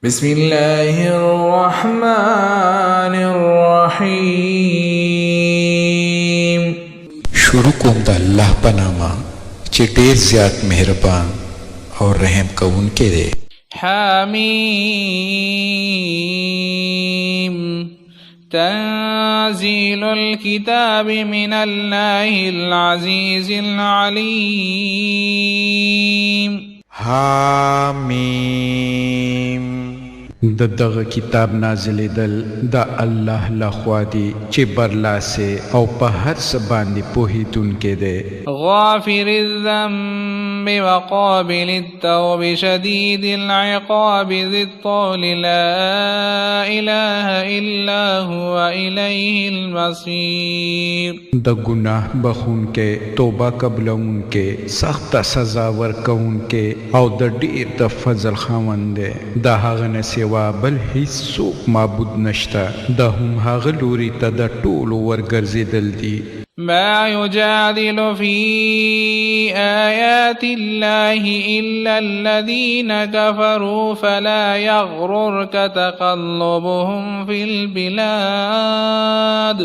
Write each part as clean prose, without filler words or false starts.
بسم الله الرحمن الرحیم. شروع کوم د الله په نامه چې ډېر زیات مهربان او رحم کوونکی دی. حمیم. تنزيل الكتاب من الله العزيز العليم. حامیم. د دغه کتاب نازلېدل د الله لخوا دی چې برلاسه او په هر څه باندې پوهېدونکی دی. غافر الذنب وقابل التوب شديد العقاب ذي الطول لا إله إلا هو إليه المصير. د ګناه بخونکې، توبه قبلونکې، سخت سزا ورکوونکې او د ډېر د فضل خاوند دی. د هغه نه سوا بل هیڅ څوک معبود نشته. د هم هغه لوري ته د ټولو ورګرځېدل دي. ما يجادل في آيات الله إلا الذين كفروا فلا يغررك تقلبهم في البلاد.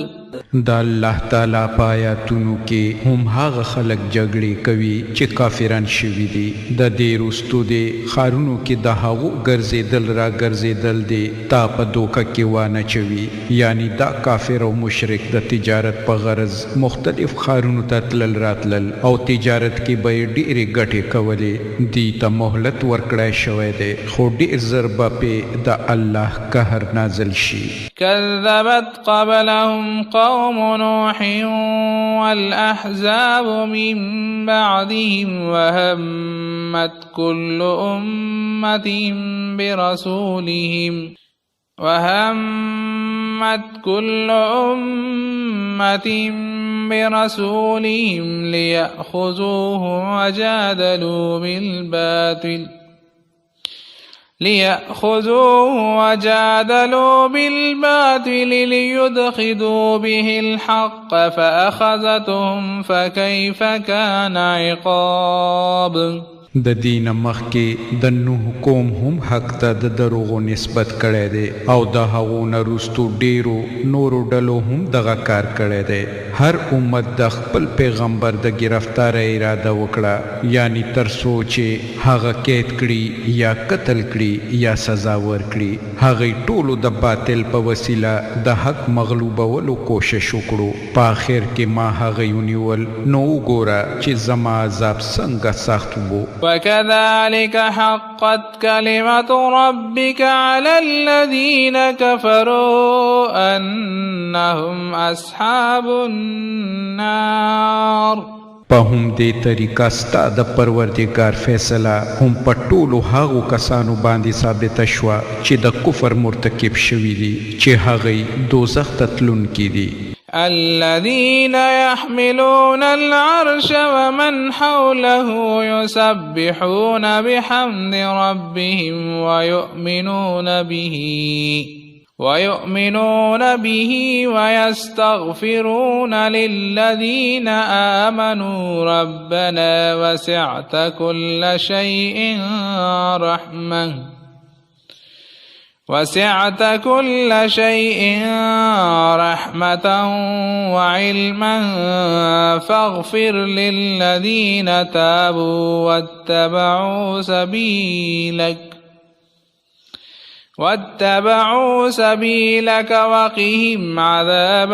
د الله تعالی په آیاتونو کې هم هغه خلک جګړې کوي چې کافران شوي دي. د دې وروستو دې ښارونو کې د هغو ګرځېدل را ګرځېدل دي تا په دوکه کې وانچوي. یعنی دا کافر او مشرک د تجارت په غرض مختلف ښارونو ته تلل راتلل او تجارت کې به یې ډېرې ګټې کولې. دې ته مهلت ورکړی شوی دی خو ډېر زر به پې د الله قهر نازل شي. كذبت قبلهم قوم نوح والأحزاب من بعدهم وهمت كل أمة برسولهم ليأخذوه وجادلوا بالباطل ليدحضوا به الحق فأخذتهم فكيف كان عقاب. د دین مخکې د نوح قوم هم حق ته د دروغو نسبت کړی دی او د هغو نه وروستو ډېرو نورو ډلو هم دغه کار کړی دی. هر امت د خپل پیغمبر د ګرفتارۍ اراده وکړه، یعنی تر څو چې هغه قید کړي یا قتل کړي یا سزا ورکړي. هغوی ټولو د باطل په وسیله د حق مغلوبولو کوشش وکړو. په آخر کې ما هغوی ونیول. نو وګوره چې زما عذاب څنګه سخت و. وكذلك حقت كلمة ربك على الذين كفروا أنهم أصحاب النار. په هم دې طریقه ستا د پروردګار فیصله هم په ټولو هغو کسانو باندې ثابته شوه چې د کفر مرتکب شوي دي چې هغوی دوزخ ته تلونکي دي. الذين يحملون العرش ومن حوله يسبحون بحمد ربهم ويؤمنون به ويستغفرون للذين آمنوا ربنا وسعت كل شيء رحمة وعلما فاغفر للذين تابوا واتبعوا سبيلك وقهم عذاب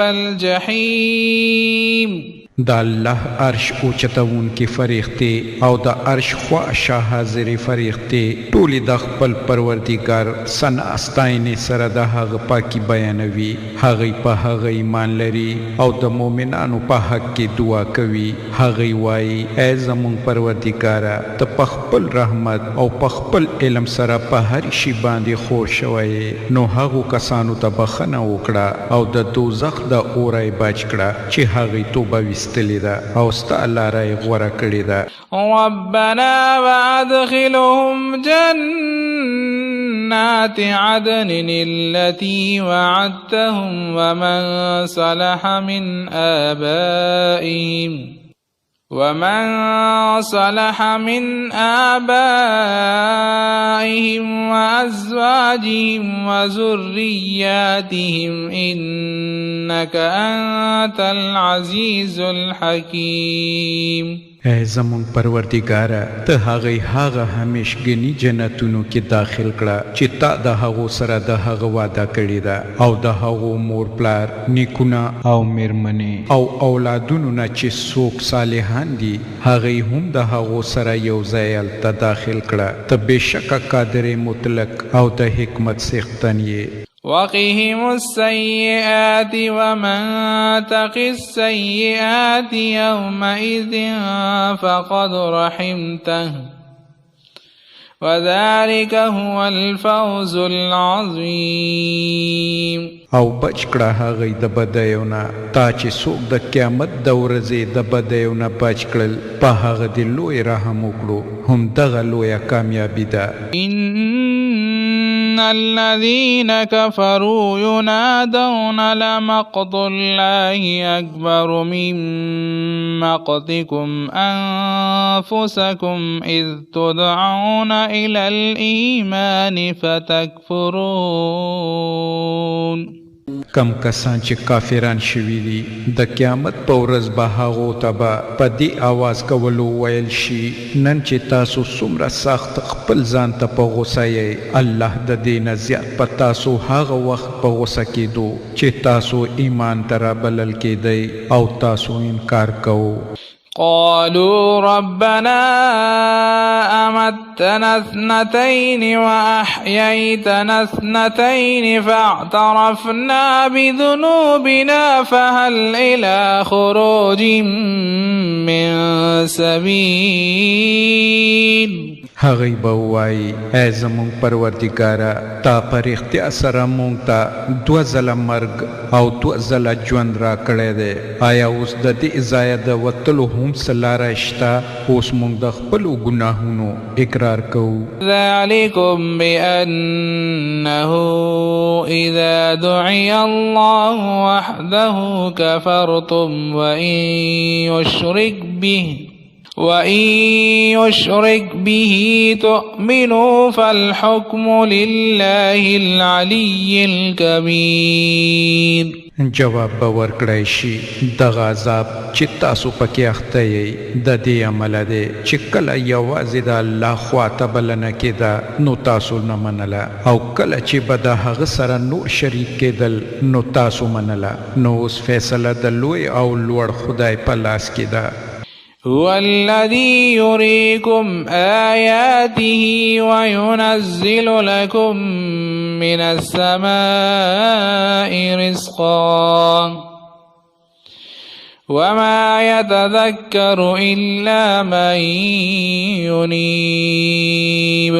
الجحيم. د الله عرش اوچتونکي فرښتې او د عرش خواشه حاضرې فرښتې ټولې د خپل پروردګار ثنا ستاینې سره د هغه پاکي بیانوي. هغوی په هغه ایمان لري او د مؤمنانو په حق کې دعا کوي. هغوی وایي ای زموږ پروردګاره ته په خپل رحمت او په خپل علم سره په هر شي باندې خور شوی. نو هغو کسانو ته بخښنه وکړه او د دوزخ د اوره یې بچ کړه چې هغوی توبه ویستلې ده او ستا لاره یې غوره کړې ده. ربنا وادخلهم جنات عدن التي وعدتهم ومن صلح من آبائهم ومن صلح من آبائهم وأزواجهم وذرياتهم إنك أنت العزيز الحكيم. اے زمون پروردگارا ته هغه همیشګنی جنتونو کې داخل کړه چې تا د هغو سره د هغه وعده کړی ده او د هغو مور پلار نیکونه او میرمنې او اولادونو نه چې څوک صالحان دي هغه هم د هغو سره یو ځای ته داخل کړه. ته بېشکه قادر مطلق او د حکمت څښتن یې. وقهم السيئات ومن تق السيئات يومئذ فقد رحمته وذلك هو الفوز العظيم. او بچ کړه هغه د بدیونه تا چې څوک د قیامت د ورځې د بدیونه بچ کړل په هغه د لوی رحم وکړو هم دغه لویه کامیابي ده. إن الذين كفروا ينادون لمقت الله أكبر من مقتكم أنفسكم إذ تدعون إلى الإيمان فتكفرون. کم کسان چې کافران شوي دي د قیامت په ورځ به هغو ته به په دې آواز کولو ویل شي نن چې تاسو څومره سخت خپل ځان ته په غوسه یې الله د دې نه زیات په تاسو هغه وخت په غوسه کېدو چې تاسو ایمان ته رابلل کېدئ او تاسو انکار کوو. قالوا ربنا أمتنا اثنتين وأحييتنا اثنتين فاعترفنا بذنوبنا فهل إلى خروج من سبيل. هغوی به ووایي ای زموږ پروردګاره تا په رښتیا سره موږ ته 2 ځله مرګ او 2 ځله ژوند راکړی دی. آیا اوس د دې ځایه د وتلو هم څه لاره شته؟ اوس موږ د خپلو ګناهونو اقرار کوو. ذلكم بأنه إذا دعي الله وحده كفرتم وإن يشرك به تؤمنوا فالحكم لله العلي الكبير. جواب به ورکړی شي دغه عذاب چې تاسو پکې اخته یې د دې عمله دی چې کله یوازې د الله خواته بلنه کېده نو تاسو نه منله او کله چې به د هغه سره نور شریک کېدل نو تاسو منله. نو اوس فیصله د لوی او لوړ خدای په لاس کې ده. هو الذي يريكم آياته وينزل لكم من السماء رزقا وما يتذكر إلا من ينيب.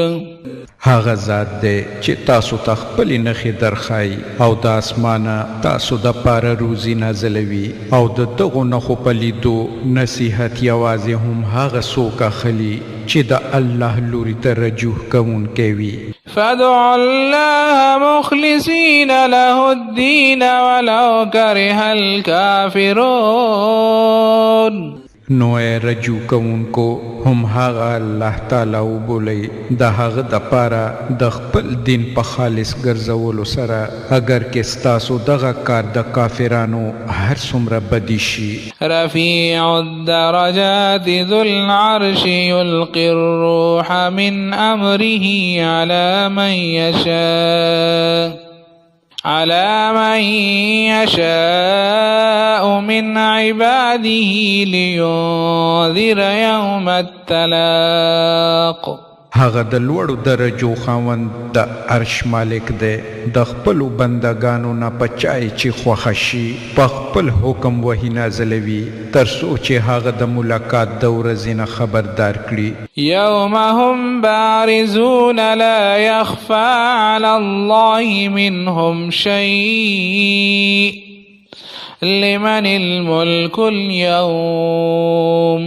هغه ذات دی چې تاسو ته خپلې نښې درښایي او د اسمانه تاسو دپاره روزي نازلوي او د دغو نښو په لیدو نصیحت یوازې هم هغه څوک اخلي چې د الله لوري ته رجوع کوونکی وي. فادعوا الله مخلصين له الدين ولو كره الكافرون. نو اے رجوع کوونکو هم هغه الله تعالی وبولئ د هغه دپاره د خپل دین په خالص ګرځولو سره اگر که ستاسو دغه کار د کافرانو هر څومره بدی شي. رفيع الدرجات ذو العرش يلقي الروح من أمره على من يشاء من عباده لينذر يوم التلاق. هغه د لوړو درجو خاوند د عرش مالک دی د خپلو بندګانو نه په چای چې خوښه شي په خپل حکم وحی نازلوي تر څو چې هغه د ملاقات د ورځې نه خبردار کړي. يوم هم بارزون لا يخفى على الله منهم شيء لمن الملك اليوم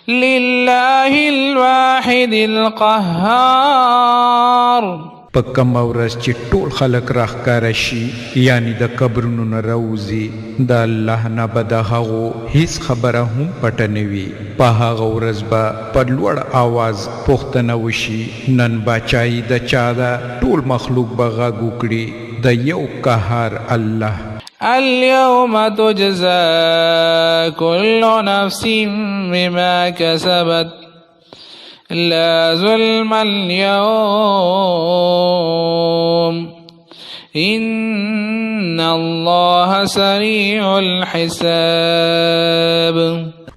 لله الواحد القهار. په کومه ورځ چې ټول خلک راښکاره شي یعنی د قبرونو نه راوځي د الله نه به د هغو هیڅ خبره هم پټه نه وي په هغه ورځ به په لوړ آواز پوښتنه وشي نن باچایي د چا ده ټول مخلوق به غږ وکړي د یو قهار الله اليوم تجزى كل نفس بما كسبت لا ظلم اليوم إن الله سريع الحساب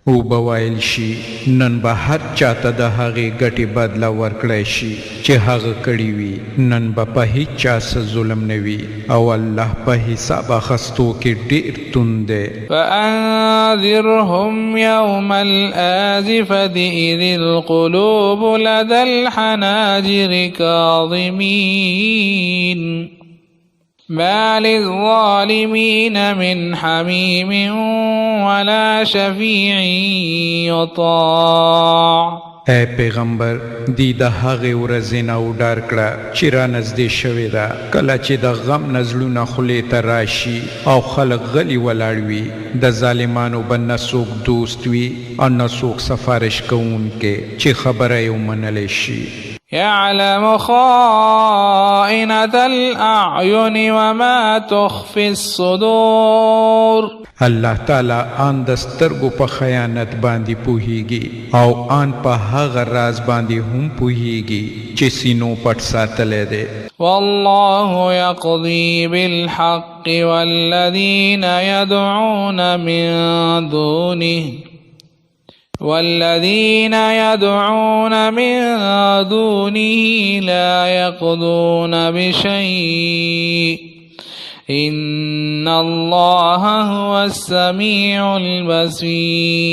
او بوایل شي نن به هر چاته د هغې ګټې بدله ورکړی شي چې هغه کړي وي نن به په هیڅ چا څه ظلم نه وي او الله په حساب اخستو کې ډېر توند دی فأنذرهم يوم الآزفة إذ القلوب لدى الحناجر كاظمين ما للظالمين من حميم ولا شفيع يطاع اے پیغمبر دی د هغې ورځې نه وډار کړه چې رانږدې شوې ده کله چې د غم نه زړونه خولې ته راشي او خلک غلي ولاړ وي د ظالمانو به نه څوک دوست وي او نه څوک سفارش کوونکی چې خبره یې ومنلی شي يعلم خائنة الأعين وما تخفي الصدور الله تعالی آن د سترګو په خیانت باندې پوهیږي او آن په هغه راز باندې هم پوهیږي چې سینو پټ ساتلی دی والله يقضي بالحق والذين يدعون من دونه لا يقضون بشيء إن الله هو السميع البصير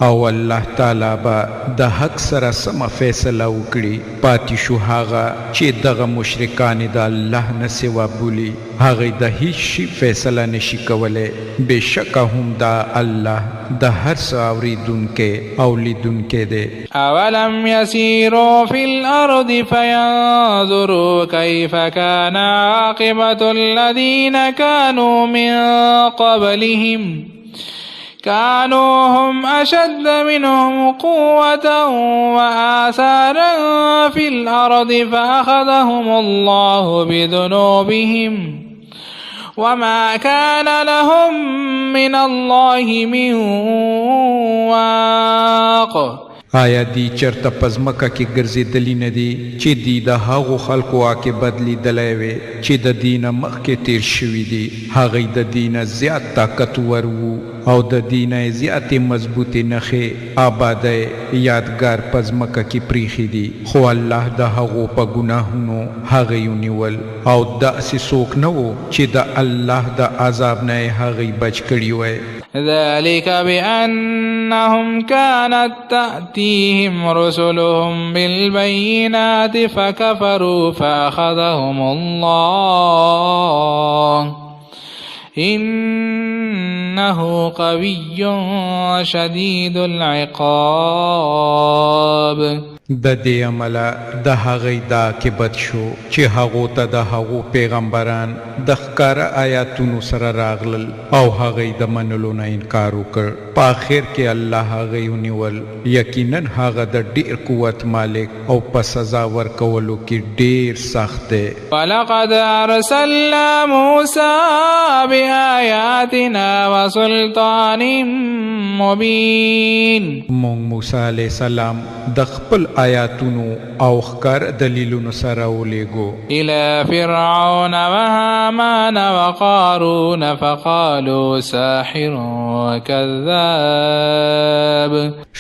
او الله تعالی به د حق سره سمه فیصله وکړي پاتې شو هغه چې دغه مشرکان د الله نه سوا بولي هغې د هیڅ شي فیصله نشي کولی بېشکه هم دا الله د هر څه اورېدونکی او لیدونکی دی اولم يسيروا في الأرض فينظروا كيف كان عاقبة الذين كانوا من قبلهم كانوا هم أشد منهم قوة وآثارا في الأرض فأخذهم الله بذنوبهم وما كان لهم من الله من واق آیا دی چرته پزمکه کې ګرځېدلی نه دي چې دی د هغو خلکو عاقبت لیدلی وي چې د دینه مخکې تیر شوي دي هغوی د دینه زیات طاقتور وو او د دینه زیاتې مضبوطې نښې آبادی یادګار پزمکه کې پریښي دي خو الله د هغو په ګناهونو هغوی ونیول او داسې څوک نه و چې د الله د عذاب نه یې هغوی بچ کړي وی ذلك بأنهم كانت تأتيهم رسلهم بالبينات فكفروا فأخذهم الله إنه قوي شديد العقاب د دې عمله د هغې دا عاقبت شو چې هغو ته د هغو پیغمبران د ښکاره آیاتونو سره راغلل او هغې د منلو نه انکار وکړ په آخر کې الله هغې ونیول یقینا هغه د ډېر قوت مالک او په سزا ورکولو کې ډېر سخت دی ولقد أرسلنا موسى بآياتنا وسلطان مبين مونږ موسی علیه السلام د خپل آیاتونو او ښکار دلیلونو سره ولیږو إلى فرعون وهامان وقارون فقالوا ساحر وكذاب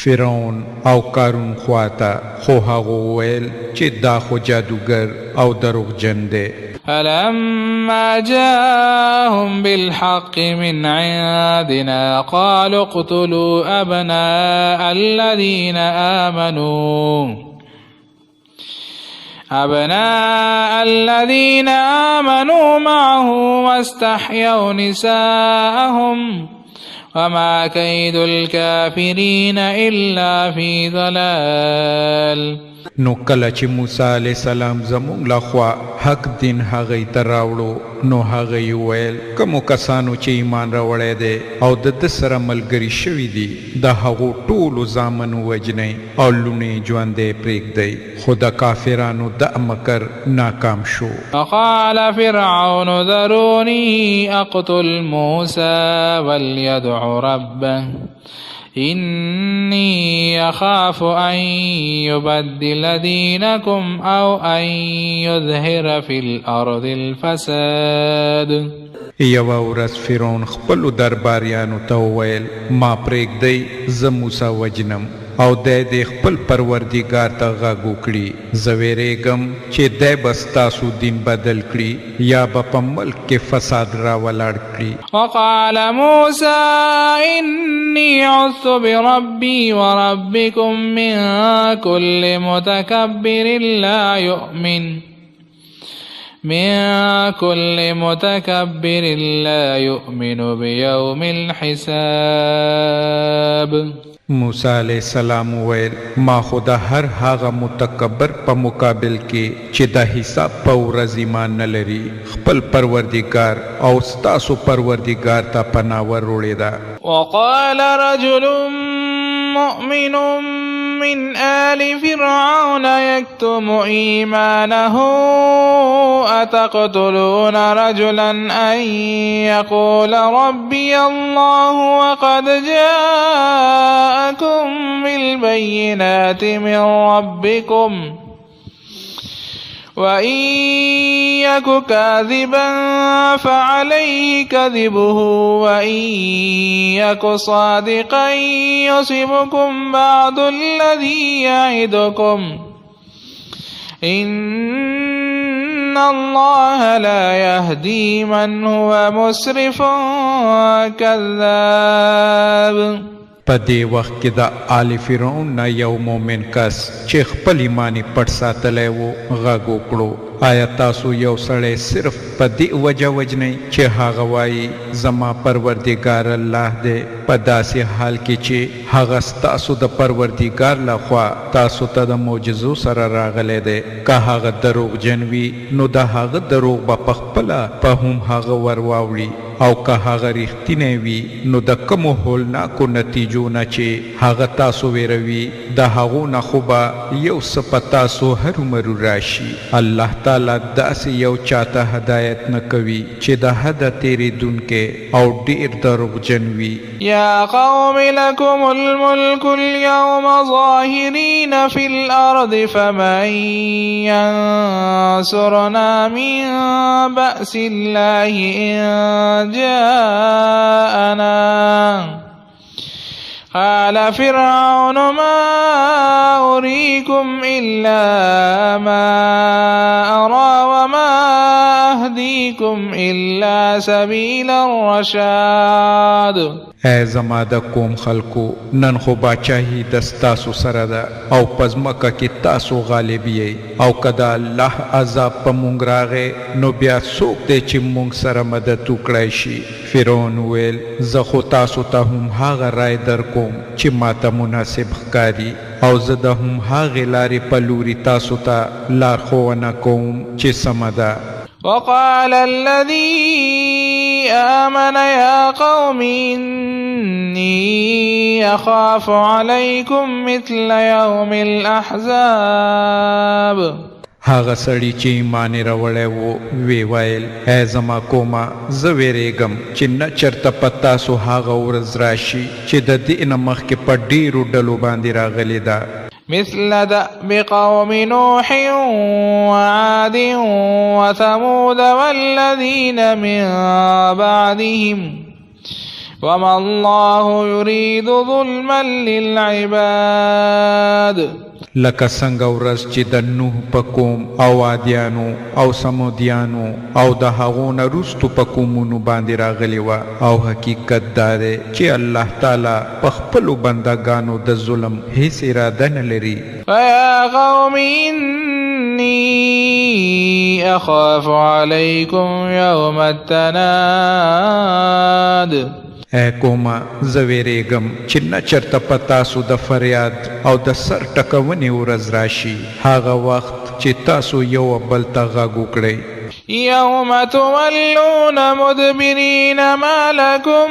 فرعون او قارون خواته خو هغو ویل چې دا خو جادوګر او دروغجن دی فلما جاءهم بالحق من عندنا قالوا اقتلوا أبناء الذين آمنوا معه واستحيوا نساءهم وما كيد الكافرين إلا في ضلال نو کله چې موسی علیه السلام زموږ لخوا حق دین هغوی ته راوړو نو هغوی وویل کومو کسانو چې ایمان راوړی دی او د ده سره ملګري شوي دي د هغو ټولو زامن ووژنئ او لوڼې ژوندی پرېږدئ خو د کافرانو د مکر ناکام شو. وقال فرعون ذروني اقتل موسى وليدع ربه إني أخاف أن يبدل دينكم أو أن يظهر في الأرض الفساد. یوه ورځ فرعون خپلو درباریانو ته وویل ما پرېږدئ زه موسی وجنم او دی د خپل پروردګار ته غږ وکړي زه ویرېږم چې دی به ستاسو دین بدل کړي یا به په ملک کې فساد راولاړ کړي. وقال موسى إني عذت بربي وربكم من كل متكبر لا يؤمن بيوم الحساب. موسی علیہ السلام ویل ما خو د هر هغه متکبر په مقابل کې چې د حساب په ورځ ایمان نه لري خپل پروردګار او ستاسو پروردګار ته پناه وروړې ده. وقال رجل مؤمن من آل فرعون يكتم إيمانه أتقتلون رجلا أن يقول ربي الله وقد جاءكم بالبينات من ربكم وإن يك كاذبا فعليه كذبه وإن يك صادقا يصبكم بعض الذي يعدكم إن الله لا يهدي من هو مسرف كذاب. په دې وخت کې د آل فرعون نه یو مومن کس چې خپل ایمان یې پټ ساتلی و غږ وکړو آیا تاسو یو سړی صرف په دې وجه وژنئ چې هغه وایي زما پروردګار الله دی په داسې حال کې چې هغه ستاسو د پروردګار لخوا تاسو ته د معجزو سره راغلی دی که هغه دروغجن وي نو د هغه دروغ به پخپله په هم هغه ور واوړي او که هغه ریښتینی وي نو د کومو هولناکو نتیجو نه چې هغه تاسو ویروي د هغو نه خو به یو څه په تاسو هرومرو راشي. الله تعالی داسې یو چاته هدایت نه کوي چې د حده تېرېدونکی او ډېر دروغجن وي. یا قوم لکم الملک اليوم ظاهرین فی الارض فمن ینصرنا من بأس الله ان جاءنا. قال فرعون ما أريكم إلا ما أرى وما أهديكم إلا سبيل الرشاد. ای زما د قوم خلکو نن خو باچاهي د ستاسو سره ده او په ځمکه کې تاسو غالب یئ او که د الله عذاب په موږ راغی نو بیا څوک دی چې موږ سره مدد وکړی شي. فرعون ویل زه خو تاسو ته هم هغه رای در کوم چې ماته مناسب ښکاري او زه د هم هغې لارې په لوري تاسو ته لارښوونه کوم چې سمه ده. وقال الذي آمن يا قوم إني أخاف عليكم مثل يوم الأحزاب. هغه سړي چې ایمان یې راوړی و وی ویل ای زما قومه زه ویرېږم چې نه چېرته په تاسو هغه ورځ راشي چې د دې نه مخکې په ډېرو ډلو باندې راغلې ده. مثل دأب قوم نوح وعاد وثمود والذين من بعدهم وما الله يريد ظلما للعباد. لکه څنګه ورځ چې د نوح په قوم او عادیانو او سمودیانو او د هغو نه وروستو په قومونو باندې راغلې وه او حقیقت دا دی چې الله تعالی په خپلو بندګانو د ظلم هیڅ اراده نه لري. فیا قوم انی اخاف علیکم یوم التناد. اے قومه زه ویریږم چې نه چرته په تاسو د فریاد او د سر ټکونې ورځ راشي، هغه وخت چې تاسو یو بل ته غږ وکړئ. يوم تولون مدبرين ما لكم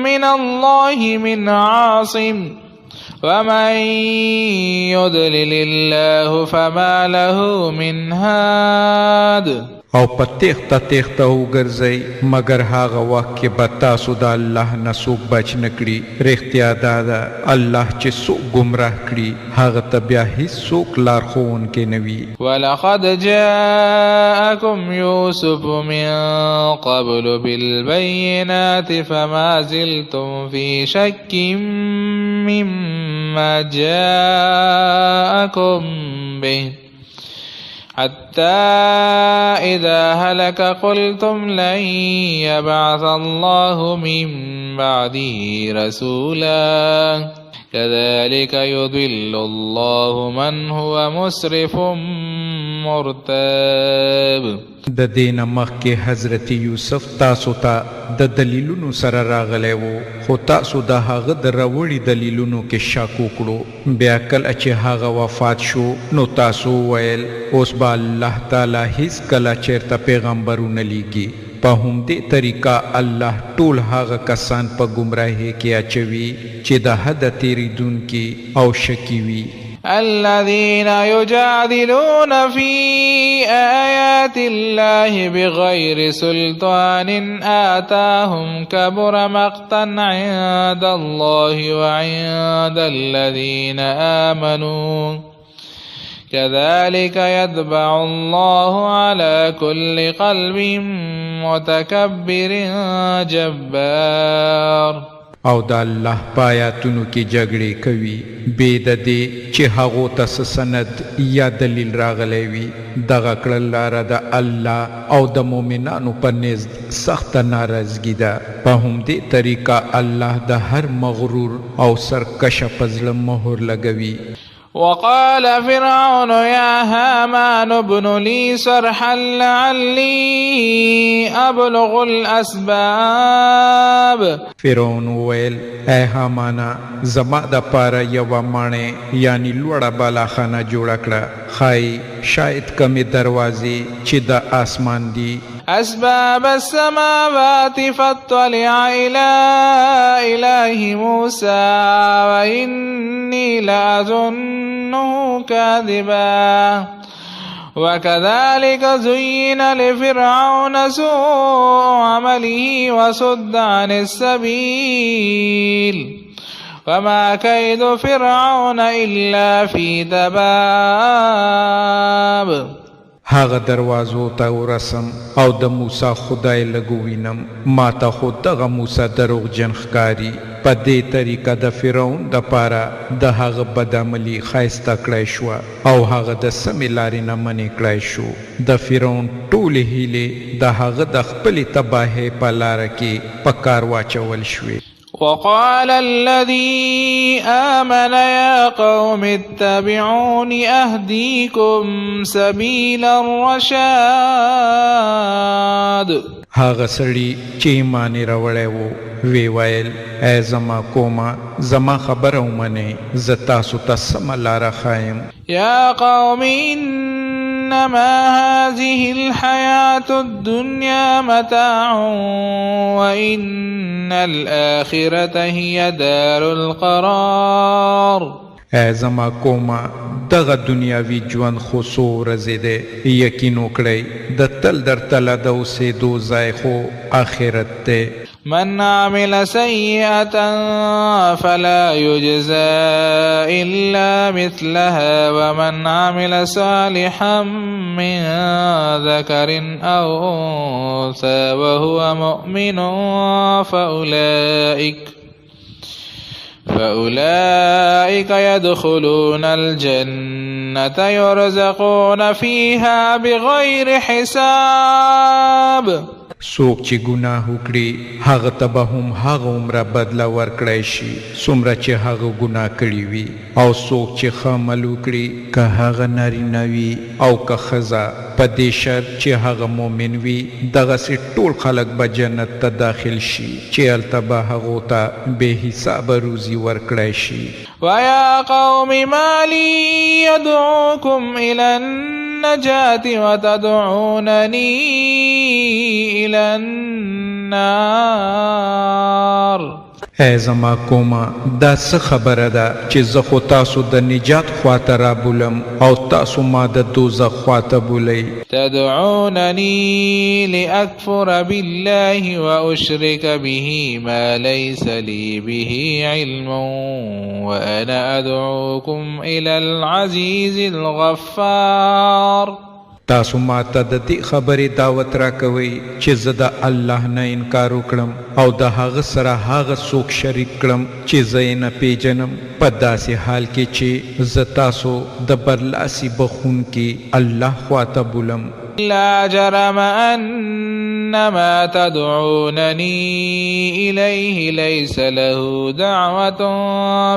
من الله من عاصم ومن يضلل الله فما له من هاد. او په تیخته تیخته وګرځئ مګر هغه وخت کې به تاسو د الله نه څوک بچ نه کړي. رښتیا دا ده الله چې څوک ګمراه کړي هغه ته بیا هیڅوک لارښوونکی نه وي. ولقد جاءكم يوسف من قبل بالبينات فما زلتم في شك مما جاءكم به حتى إذا هلك قلتم لن يبعث الله من بعده رسولا كذلك يضل الله من هو مسرف مرتاب. د دین مخکې حضرت یوسف تاسو ته د دلیلونو سره راغلی وو، خو تاسو د هغه د راوړي دلیلونو کې شک وکړو. بیا کله چې هغه وفات شو نو تاسو ویل اوس به الله تعالی هیڅ کله چیرته پیغمبرونه لیږي. په همدې طریقه الله ټول هغه کسان په ګمراهۍ کې اچوي چې د حد تېرېدونکي او شکي وي. الذين يجادلون في آيات الله بغير سلطان آتاهم كبر مقتا عند الله وعند الذين آمنوا كذلك يطبع الله على كل قلب متكبر جبار. او د الله پایاتونو کې جګړې کوي بې د دې چې هغو ته څه سند یا دلیل راغلی وي. دغه کړل لاره د الله او د مؤمنانو په نزد سخته ناراضګي ده. په همدې طریقه الله د هر مغرور او سرکشه په زړه مهر لګوي. وقال فرعون يا هامان ابن لي صرحا لعلي أبلغ الأسباب. فرعون ویل اے هامانا زما د پاره یوه ماڼۍ یعنی لوړه بالاخانه جوړه کړه، ښایي شاید کمې دروازې چې د آسمان دي. أسباب السماوات فاطلع إلى إله موسى وإني لأظنه كاذبا وكذلك زين لفرعون سوء عمله وصد عن السبيل وما كيد فرعون إلا في تباب. هغه دروازو ته ورسم او د موسی خدای لږ ووینم، ما ته خو دغه موسی دروغجن ښکاري. په دې طریقه د فرعون دپاره د هغه بدعملي ښایسته کړی شوه او هغه د سمې لارې نه منې کړی شو. د فرعون ټولې هیلې د هغه د خپلې تباهۍ په لاره کې په کار واچول شوې. وقال الذي آمن يا قوم اتبعون أهديكم سبيل الرشاد. هغه سړي چې ایمان یې راوړی و وی ویل ای زما قومه زما خبره ومنئ، زه تاسو ته سمه لاره ښایم. يا قوم إنما هذه الحياة الدنيا متاع وإن الآخرة هي دار القرار. ای زما قومه دغه دنیاوي ژوند خو څو ورځې دی، یقین وکړئ د تل در تله د اوسېدو ځای خو آخرت دی. من عمل سيئة فلا يجزى إلا مثلها ومن عمل صالحا من ذكر أو أنثى وهو مؤمن فأولئك يدخلون الجنة يرزقون فيها بغير حساب. څوک چې ګناه وکړي هغه ته به هم هغه عمره بدله ورکړی شي څومره چې هغه ګناه کړي وي او څوک چې ښه عمل وکړي که هغه نارینه وي او که ښځه په دې شرط چې هغه مؤمن وي دغسې ټول خلک به جنت ته داخل شي چې هلته به هغو ته بې حسابه روزي ورکړی شي. ويا قوم ما لي يدعوكم إلى النجاة وتدعونني إلى النار. ای زما قومه دا څه خبره ده چې زه خو تاسو د نجات خواته رابولم او تاسو ما د دوزخ خواته بولئ. تدعونني لأكفر بالله وأشرك به ما ليس لي به علم وأنا أدعوكم إلى العزيز الغفار. تاسو ما ته د دې خبرې دعوت راکوئ چې زه د الله نه انکار وکړم او د هغه سره هغه څوک شریک کړم چې زه یې نه پیژنم په داسې حال کې چې زه تاسو د برلاسي بخونکي الله خواته بولم. لا جرم أن ما تدعونني إليه ليس له دعوة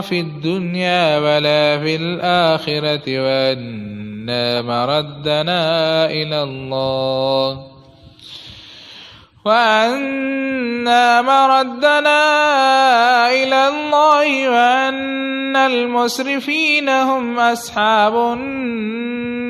في الدنيا ولا في الآخرة وأنا مردنا إلى الله وأن المسرفين هم أصحاب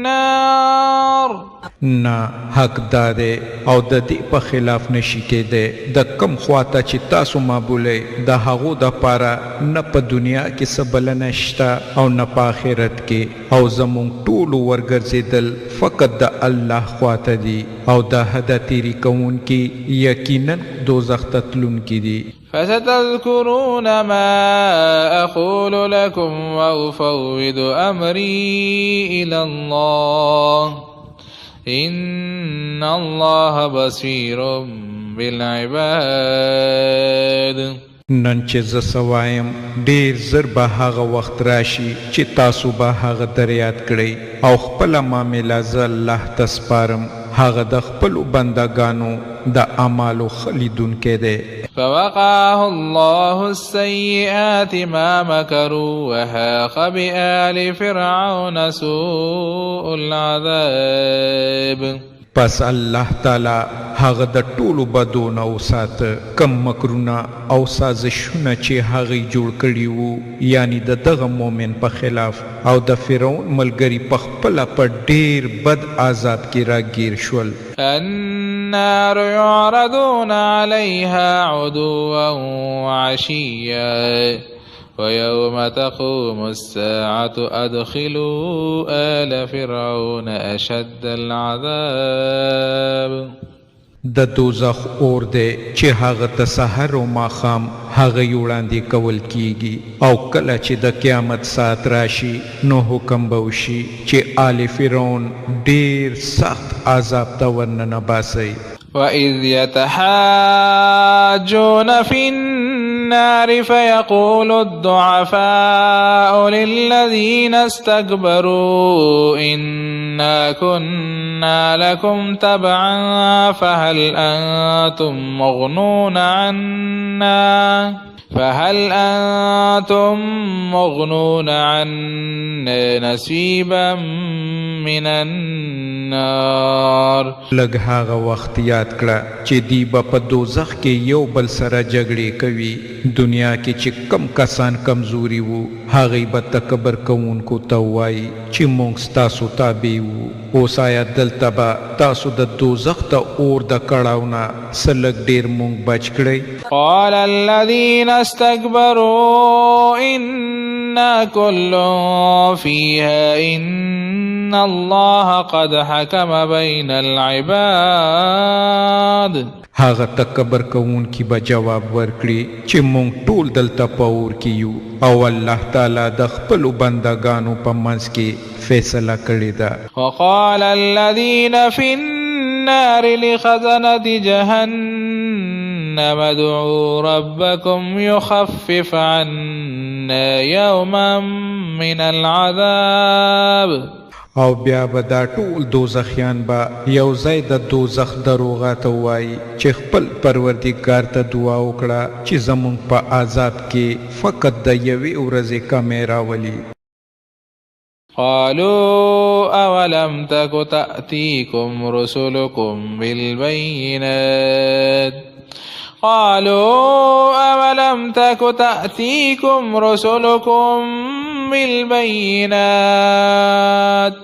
النار. نه حق دا دی او د دې په خلاف نشي کېدی د کم خواته چې تاسو ما بولئ د هغو دپاره نه په دنیا کې څه بلنه شته او نه په آخرت کې او زموږ ټولو ورګرځېدل فقط د الله خواته دي او د حده تېري کوونکي یقینا دوزخ ته تلونکي دي. فستذكرون ما أقول لكم وأفوض أمري إلى الله إن الله بصير بالعباد. نن چې زه څه وایم ډېر زر به هغه وخت راشي چې تاسو به هغه در یاد کړئ او خپله معامله زه الله ته سپارم. هغه د خپلو بندګانو د اعمالو ښه لیدونکی دی. فوقاه الله السيئات ما مكروا وحاق بآل فرعون سوء العذاب. پس الله تعالی هغه د ټولو بدو نه وساته کم مکرونه او سازشونه چې هغه جوړ کړي وو یعنی د دغه مؤمن په خلاف او د فرعون ملګری په خپله په ډېر بد عذاب کې راګیر شول. النار يعرضون عليها عدوا وعشيا ويوم تقوم الساعة أدخلوا آل فرعون أشد العذاب. د دوزخ اور دی چې هغه ته سحر او ماښام هغه یې وړاندې کول کیږي او کله چې د قیامت ساعت راشي نو حکم به وشي چې آل فرعون ډېر سخت عذاب ته ورننه باسئ. وإذ يتحاجون في النار فيقول الضعفاء للذين استكبروا إنا كنا لكم تبعا فهل أنتم مغنون عنا نصيبا من النار. لږ هغه وخت یاد کړه چې دی به په دوزخ کې یو بل سره جګړې کوي. دنیا کې چې کم کسان کمزوري وو هغوی به تکبر کوونکو ته ووایي چې موږ ستاسو تابع وو. اوس آیا دلته به تاسو د دوزخ د اور د کړاو نه څه لږ ډېر موږ بچ کړئ. قال الذين استكبروا إنا كل فيها إن الله قد حكم بين العباد. هغه تکبر کوونکي به جواب ورکړي چې موږ ټول دلته په اور کې یو او الله تعالی د خپلو بندګانو په منځ کې فیصله کړې ده. وقال الذين في النار لخزنة جهنم ادعوا ربكم يخفف عنا يوما من العذاب. او بیا به دا ټول دوزخیان به یو ځای د دوزخ دروغه ته وایي چې خپل پروردګار ته دعا وکړه چې زمونږ په عذاب کې فقط د یوې ورځې کمی راولي. قالوا أولم تك تأتيكم رسلكم بالبينات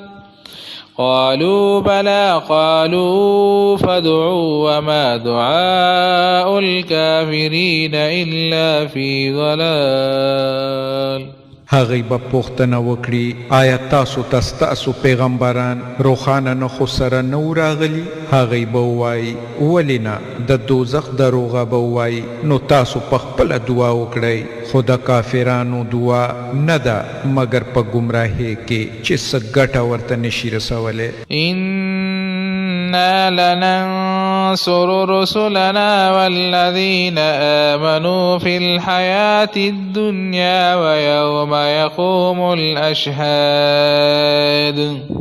قالوا بلى قالوا فادعوا وما دعاء الكافرين إلا في ضلال. هغوی به پوښتنه وکړي آیا تاسو ته ستاسو پیغمبران روښانه نښو سره نه وو راغلي؟ هغوی به ووایي ولې نه، د دوزخ دروغه به ووایي نو تاسو په خپله دعا وکړئ، خو د کافرانو دعا نه ده مګر په ګمراهۍ کې چې څه ګټه ورته نشي رسولی. إنا لننصر رسلنا والذين آمنوا في الحياة الدنيا ويوم يقوم الأشهاد.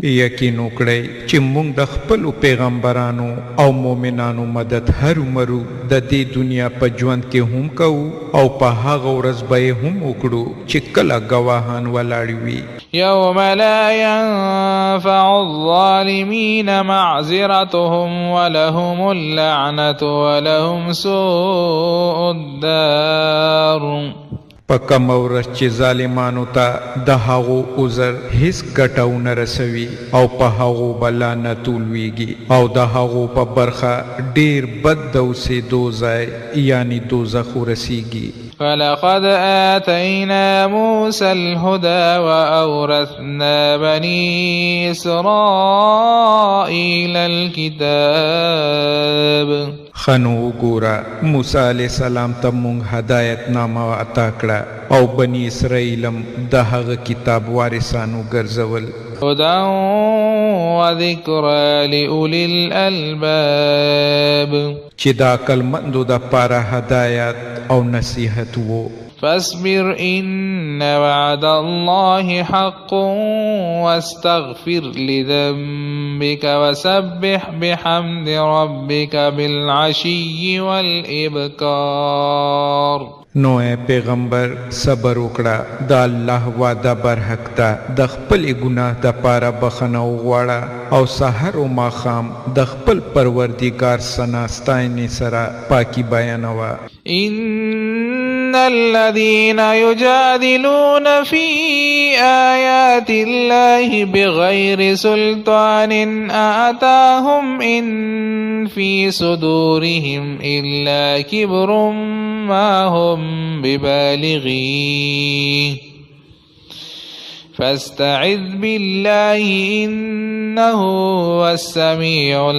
یقین وکړئ چې موږ د خپلو پیغمبرانو او مؤمنانو مدد هرومرو د دې دنیا په ژوند کې هم کوو او په هغه ورځ به یې هم وکړو چې کله ګواهان ولاړ وي. يوم لا ينفع الظالمين معذرتهم ولهم اللعنة ولهم سوء الدار. په کومه ورځ چې ظالمانو ته د هغو عذر هیڅ ګټه ونه رسوي او په هغو به لعنت ولویږي او د هغو په برخه ډیر بد د اوسېدو ځای یعنی دوزخ ورسیږي. فلقد آتينا موسى الهدى وأورثنا بني إسرائيل الكتاب. خنو وګوره موسی علیه السلام ته مونږ هدایت نامه عطا کړه او بني اسرائیلم د هغه کتاب وارثانو ګرځول. هدى وذكرى لأولي الألباب. چې د عقلمندو دپاره هدایت او نصیحت وو. فاصبر إن وعد الله حق واستغفر لذنبك وسبح بحمد ربك بالعشي والإبكار. نو اے پیغمبر صبر وکړه، د الله وعده برحق ده، د خپل ګناه د پاره بخنه وغواړه او سحر او ماښام د خپل پروردګار ثنا ستاینې سره پاکي بیانوه. إن الذين يجادلون في آيات الله بغير سلطان آتاهم إن في صدورهم إلا كبر ما هم ببالغيه فاستعذ بالله إنه هو السميع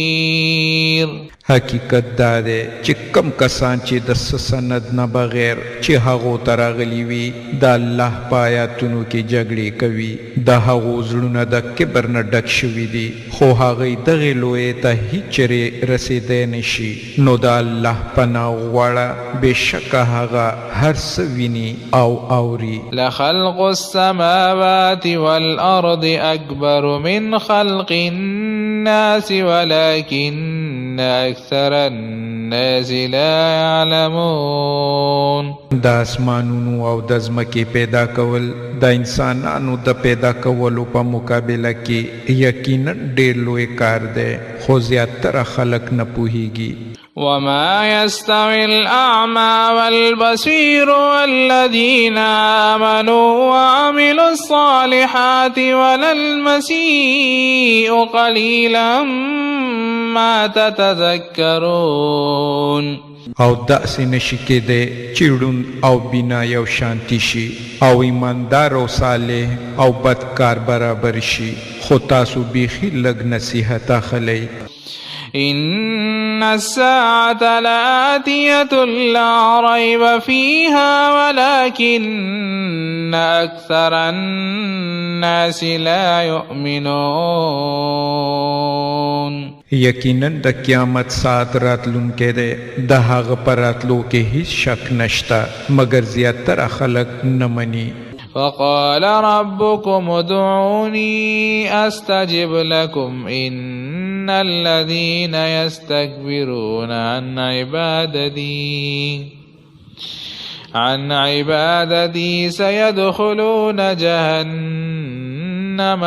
البصير. حقیقت دا دی چې کم کسان چې د سند نه بغیر چې هغو ته راغلي وي د الله په آیاتونو کې جګړې کوي، د هغو زړونه د کبر نه ډک شوي دي، خو هغوی دغې لویې ته هیڅ چیرې رسېدی نشي. نو د الله پناه وغواړه، بېشکه هغه هر څه ویني او اوري. لخلق السماوات والأرض أكبر من خلق الناس ولكن أكثر الناس لا يعلمون. د اسمانونو او د ځمکې پیدا کول د انسانانو د پیدا کولو په مقابله کې یقینا ډېر لوی کار دی، خو زیاتره خلک نه پوهیږي. وما يستوي الأعمى والبصير والذين آمنوا وعملوا الصالحات ولا المسيء قليلا ما تتذكرون. او داسې نشي کېدی چې ړوند او بینا یو شانتی شي او ایماندار او صالح او بدکار برابر شي، خو تاسو بیخي لږ نصیحت اخلئ. إن الساعة لآتية لا ريب فيها ولكن أكثر الناس لا يؤمنون. یقینا د قیامت ساعت راتلونکی دی، د هغه پر راتلو کې هیڅ شک نشته مګر زیاتره خلک نه مني. وقال ربكم ادعوني أستجب لكم إن الذين يستكبرون عن عبادتي سيدخلون جهنم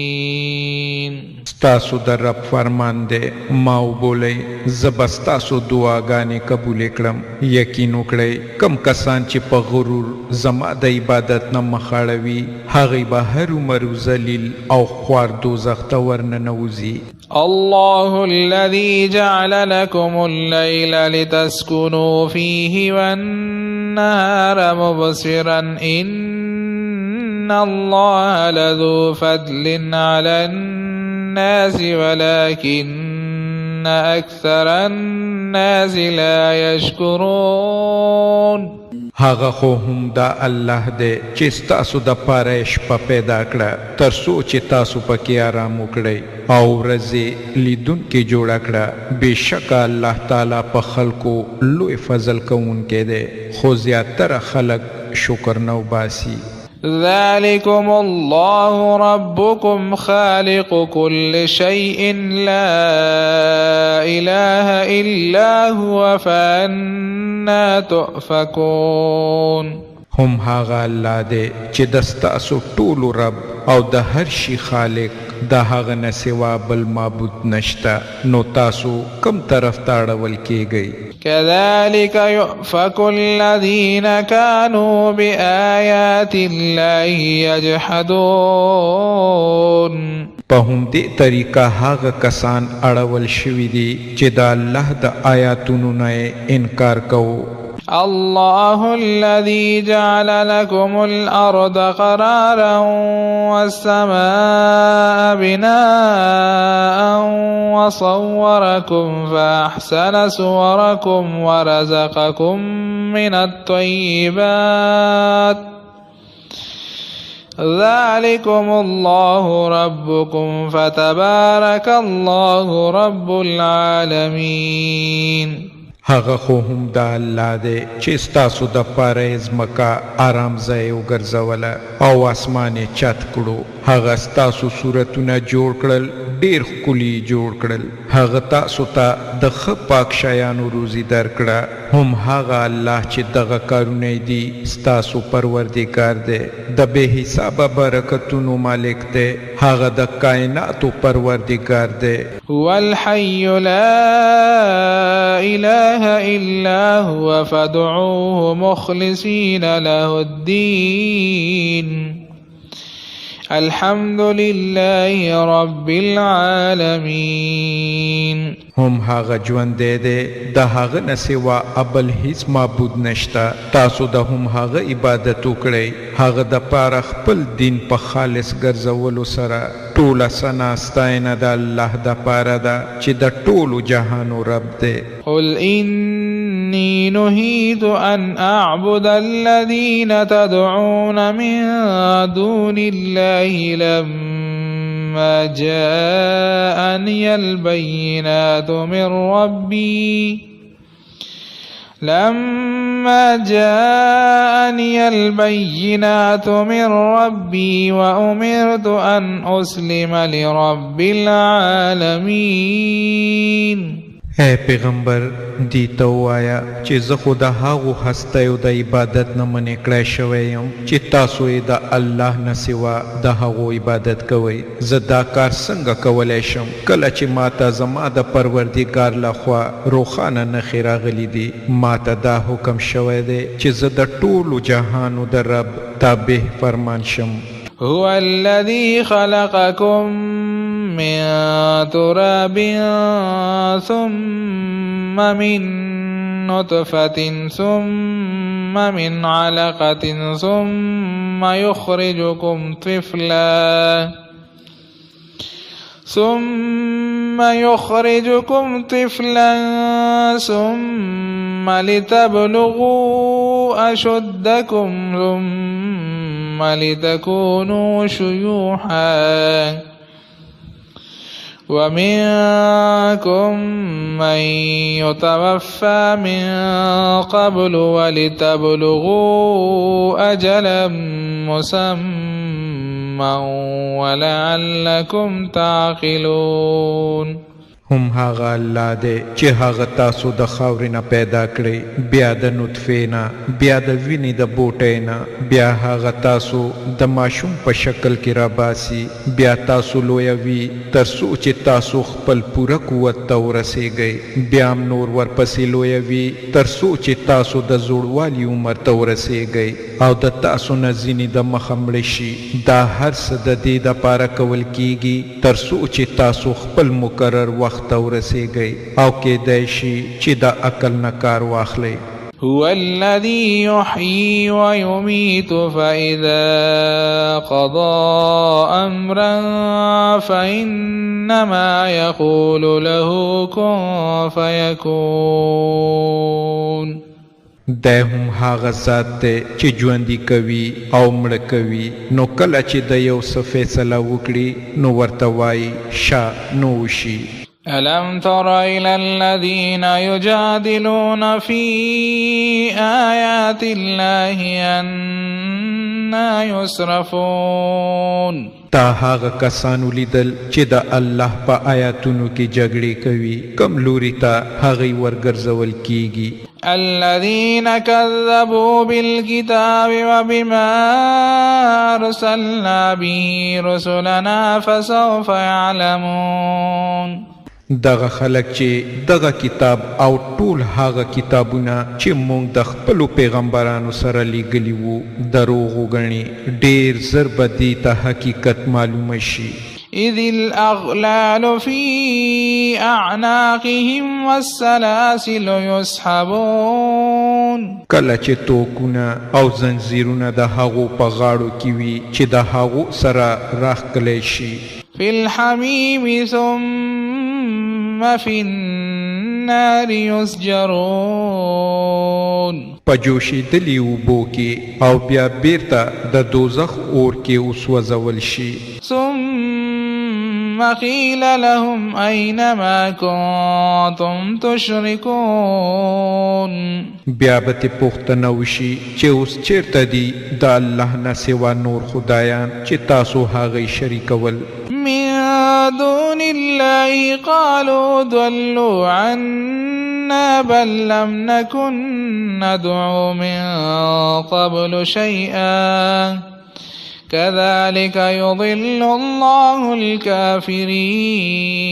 داخرين. ستاسو در رب فرمان دے ماو بولے زبستاسو دعاگانے قبول اکڑم. یقین اکڑے کم کسان چی پا غرور زما دا عبادت نمخاڑوی حغی با ہرو مرو زلیل او خوار دوزخ تورن نوزی. الله الذي جعل لكم الليل لتسكنوا فيه والنهار مبصرا إن الله لذو فضل على الناس ولكن أكثر الناس لا يشكرون. هاغه خو هم دا الله دے چې ستاسو د پاره شپه پیدا کړه تر څو چې تاسو پکې آرام وکړئ او ورځې لیدونکې جوړه کړه. بېشکه الله تعالی په خلکو لوی فضل کوونکی دی خو زیاتره خلک شکر نه وباسي. ذلكم الله ربكم خالق كل شيء لا إله إلا هو فأنا تؤفكون. هم هاغه الله دی چې د ستاسو ټولو رب او د هر شي خالق، د هغه نه سوا بل معبود نشته، نو تاسو کم طرف ته اړول کیږئ. كذلك يؤفك الذين كانوا بآيات الله يجحدون. په همدې طریقه هغه کسان اړول شوي دي چې د الله د آیاتونو نه انکار کوو. الله الذي جعل لكم الأرض قرارا والسماء بناء وصوركم فأحسن صوركم ورزقكم من الطيبات ذلكم الله ربكم فتبارك الله رب العالمين. هغه خو هم دا الله دی چې ستاسو د پاره ځمکه آرام ځای وګرځوله او اسمان یې چت کړو. هغه ستاسو صورتونه جوړ کړل، ډېر ښکلي جوړ کړل. هغه تاسو ته د ښه پاک شیانو روزي درکړه. هم هغه الله چې دغه کارونه دي ستاسو پروردګار دی، د بې حسابه برکتونو مالک دی. هغه د کائناتو پروردګار دی. هو الحي لا إله إلا هو فادعوه مخلصين له الدين الحمد لله رب العالمين. هم هغه ژوندی دی، د هغه نه سوا ابل هیڅ معبود نشته. تاسو د هم هغه عبادت وکړئ. هغه د پاره خپل دین په خالص ګرځولو سره ټوله ثنا ستاینه د الله د پاره ده چې د ټولو جهانو رب دی. قل إني نهيت أن أعبد الذين تدعون من دون الله لما جاءني البينات من ربي وأمرت أن أسلم لرب العالمين. اے پیغمبر دی ته ووایه چې زه خو د هغو هستیو د عبادت نه منې کړی شوی یم چې تاسو یې د الله نه سوا د هغو عبادت کوئ. زه دا کار څنګه کولی شم کله چې ما ته زما د پروردګار لخوا روښانه نښې راغلي دي. ما ته دا حکم شوی دی چې زه د ټولو جهانو د رب تابع فرمان شم. هو الذي خلقكم من تراب ثم من نطفة ثم من علقة ثم يخرجكم طفلا ثم لتبلغوا أشدكم ثم لتكونوا شيوخا ومنكم من يتوفى من قبل ولتبلغوا أجلا مسمى ولعلكم تعقلون. هم هغه الله دی چې هغه تاسو د خاورې نه پیدا کړئ، بیا د نطفې نه، بیا د وینې د بوټۍ نه، بیا هغه تاسو د ماشوم په شکل کې راباسي، بیا تاسو لویوي تر څو چې تاسو خپل پوره قوت ته ورسیږئ، بیا هم نور ورپسې لویوي تر څو چې تاسو د زوړوالي عمر ته ورسیږئ او د تاسو نه ځینې د مخه مړه شي. دا هر څه د دې دپاره کول کیږي تر څو چې تاسو خپل مقرر وخت ته ورسیږئ او کیدای شي چې د عقل نه کار واخلئ. هو الذي يحيي ويميت فإذا قضى أمرا فإنما يقول له كن فيكون. دی هم هغه ذات دی چې ژوندي کوي او مړه کوي، نو کله چې د یو څه فیصله وکړي نو ورته وایي شه نو وشي. ألم تر إلى الذين يجادلون في آيات الله أنى يصرفون. تا هغه کسانو لیدل چې د الله په آیاتونو کې جګړې کوي، کم لوري ته هغوی ورګرځول کیږي. الذين كذبوا بالكتاب وبما أرسلنا به رسلنا فسوف يعلمون. دغه خلک چې دغه کتاب او ټول هغه کتابونه چې موږ د خپلو پیغمبرانو سره لیږلي وو دروغ وګڼي، ډېر ژر به دې ته حقیقت معلومه شي. إذ الأغلال في أعناقهم والسلاسل يسحبون. کله چې توکونه او زنځیرونه د هغو په غاړو کې وي چې د هغو سره راښکلی شي. في الحميم ثم في النار يسجرون. په جوشېدلي اوبو کې او بیا بیرته د دوزخ اور کې وسوځول شي. ثم قيل لهم أين ما كنتم تشركون. بیا به ترې پوښتنه وشي چې اوس چیرته دي د الله نه سوا نور خدایان چې تاسو هغوی شریکول. من دون الله قالوا ضلوا عنا بل لم نكن ندعو من قبل شيئا كذلك يضل الله الكافرين.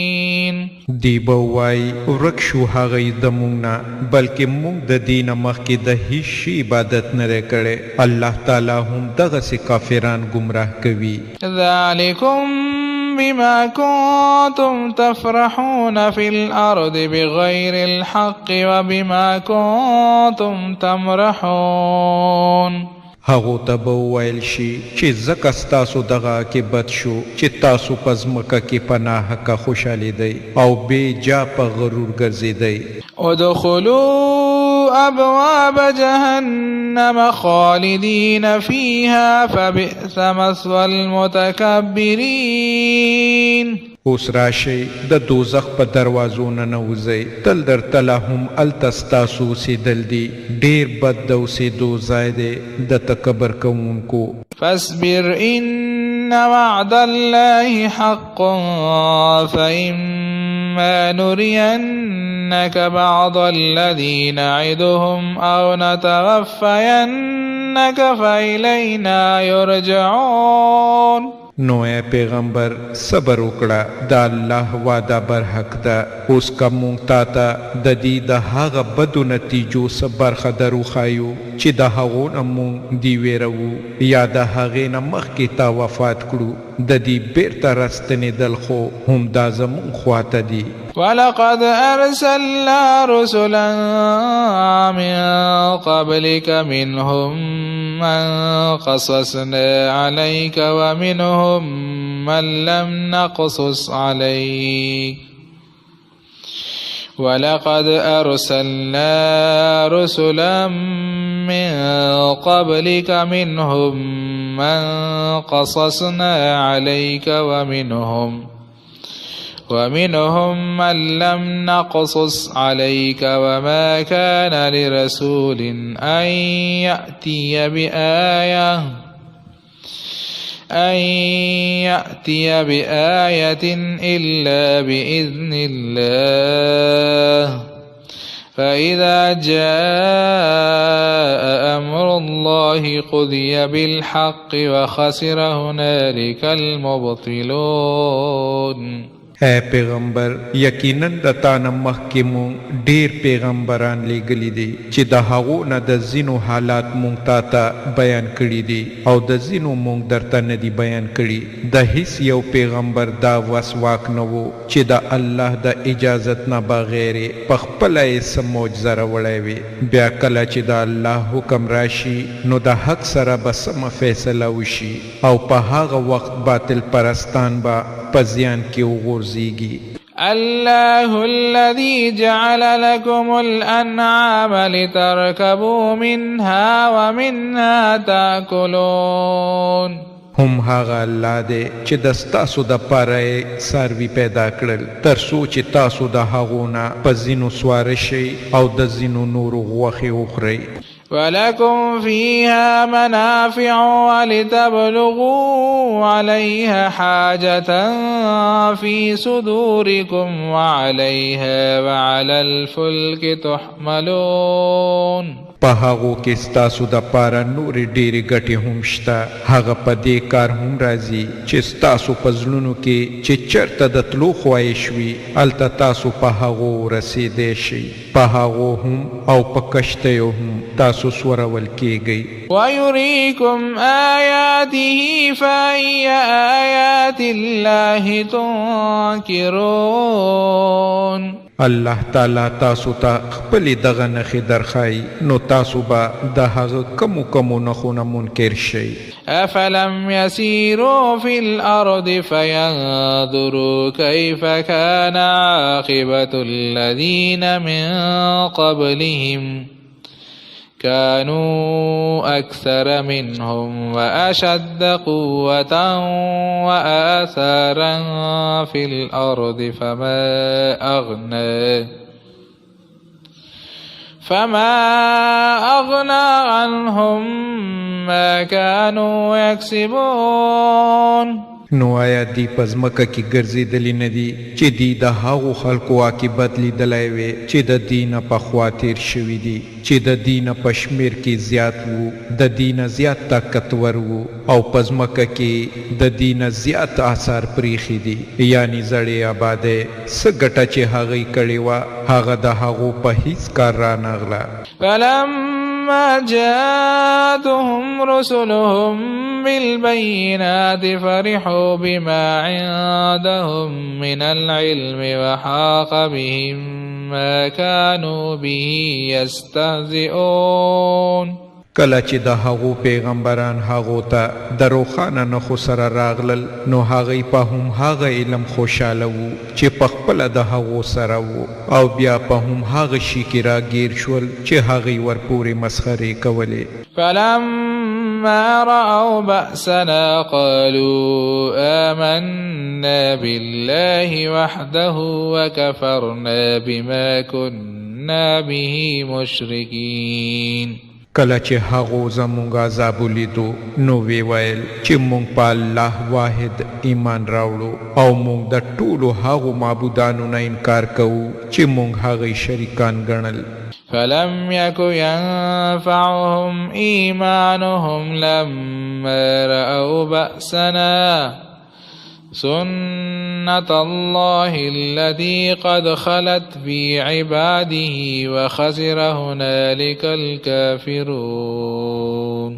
دی به وایي ورک شو هغوی د موږ نه، بلکې موږ د دې نه مخکې د هیڅ شي عبادت نه دی کړی. الله تعالی هم دغسې کافران ګمراه کوي. ذلكم بما كنتم تفرحون في الأرض بغير الحق وبما كنتم تمرحون. هغو ته به وویل شي چې ځکه ستاسو دغه عاقبت شو چې تاسو په ځمکه کې په ناحقه خوشحالېدئ او بې جا په غرور ګرځېدئ. ادخلوا أبواب جهنم خالدين فيها فبئس مثوى المتكبرين. اوس راشئ د دوزخ په دروازو ننوځئ، تل در تله هم هلته ستاسو اوسېدل دي، ډېر بد د اوسېدو ځای دی د تکبر کوونکو. فاصبر إن وعد الله حق فإما نرينك بعض الذي نعدهم أو نتوفينك فإلينا يرجعون. نو اے پیغمبر صبر وکړه، د الله وعده برحق ده. اوس که مونږ تا ته د دې د هغه بدو نتیجو څه برخه در وښایو چې د هغو نه مونږ دې ویروو یا د هغې نه مخکې تا وفات کړو، د دې بیرته راستنېدل خو هم دا زمونږ خواته دي. ولقد أرسلنا رسلا من قبلك منهم من قصصنا عليك ومنهم من لم نقصص عليك ولقد أرسلنا رسلا من قبلك منهم من قصصنا عليك ومنهم من لم نقصص عليك وما كان لرسول أن يأتي بآية إلا بإذن الله فإذا جاء أمر الله قضي بالحق وخسر هنالك المبطلون. اے پیغمبر یقینا د تا نه مخکې مونږ ډیر پیغمبران لیږلي دي چې د هغو نه د ځینو حالات مونږ تا ته بیان کړي دي او د ځینو مونږ درته نه دي بیان کړي. د هیڅ یو پیغمبر دا وس واک نه و چې د الله د اجازت نه بغیر په خپله یې څه معجزه راوړی وي. بیا کله چې د الله حکم راشي نو د حق سره به سمه فیصله وشي او په هغه وخت باطل پرستان به په زیان کې وغورځېږي. الله الذي جعل لكم الأنعام لتركبوا منها ومنها تأكلون. هم هغه الله دی چې د ستاسو د پاره څاروي پیدا کړل تر څو چې تاسو د هغو نه په ځینو سواره شئ او د ځینو نورو غوښې وخورئ. ولكم فيها منافع ولتبلغوا عليها حاجة في صدوركم وعليها وعلى الفلك تحملون. په هغو کې ستاسو د پاره نورې ډېرې ګټې هم شته. هغه په دې کار هم راځي چې ستاسو په زړونو کې چې چېرته د تلو خواهش وي هلته تاسو په هغو رسېدی شئ. په هغو هم او په کشتیو هم تاسو سورول کیږئ. ويريكم آياته فأي آيات الله تنكرون. الله تعالی تاسو ته خپلې دغه نښې درښایي نو تاسو به د هغه کمو نښو نه منکر شئ. أفلم يسيروا في الأرض فينظروا كيف كان عاقبة الذين من قبلهم كانوا أكثر منهم وأشد قوة وآثارا في الأرض فما أغنى عنهم ما كانوا يكسبون. نو آیا دی په ځمکه کې ګرځېدلي نه دي چې دی د هغو خلکو عاقبت لیدلی وي چې د دې نه پخوا تېر شوي دي چې د دې نه په شمېر کې زیات وو د دې نه زیات طاقتور وو او په ځمکه کې د دې نه زیات آثار پریښي دي یعنې زړې آبادۍ څه ګټه چې هغوی کړې وه هغه د هغو په هیڅ کار رانغله. فلما جاءتهم رسلهم بالبينات فرحوا بما عندهم من العلم وحاق بهم ما كانوا به يستهزئون. کله چې د هغو پیغمبران هغو ته د روښانه نښو سره راغلل نو هغوی په هم هغه علم خوشحاله وو چې پخپله د هغو سره وو او بیا په هم هغه شي کې راګیر شول چې هغوی ورپورې مسخرې کولې. فلما رأوا بأسنا قالوا آمنا بالله وحده وكفرنا بما كنا به مشركين. کله چې هغو زمونږ عذاب ولیدو نو وی ویل چې مونږ په الله واحد ایمان راوړو او مونږ د ټولو هغو معبودانو نه انکار کوو چې مونږ هغوی شریکان ګڼل. فلم يك ينفعهم إيمانهم لما رأوا بأسنا سنة الله التي قد خلت في عباده وخسر هنالك الكافرون.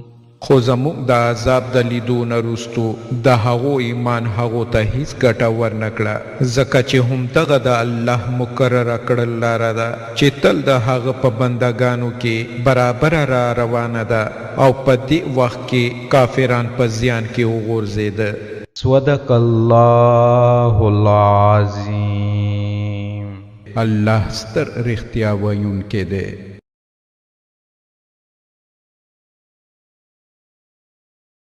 خو زموږ د عذاب د لیدو نه وروستو د هغو ایمان هغو ته هیڅ ګټه ورنکړه ځکه چې هم دغه د الله مقرره کړل لاره ده چې تل د هغه په بندګانو کې برابره را روانه ده او په دې وخت کې کافران په زیان کې وغورځېده. صدق الله العظیم. الله ستر رښتیا ویونکی دی.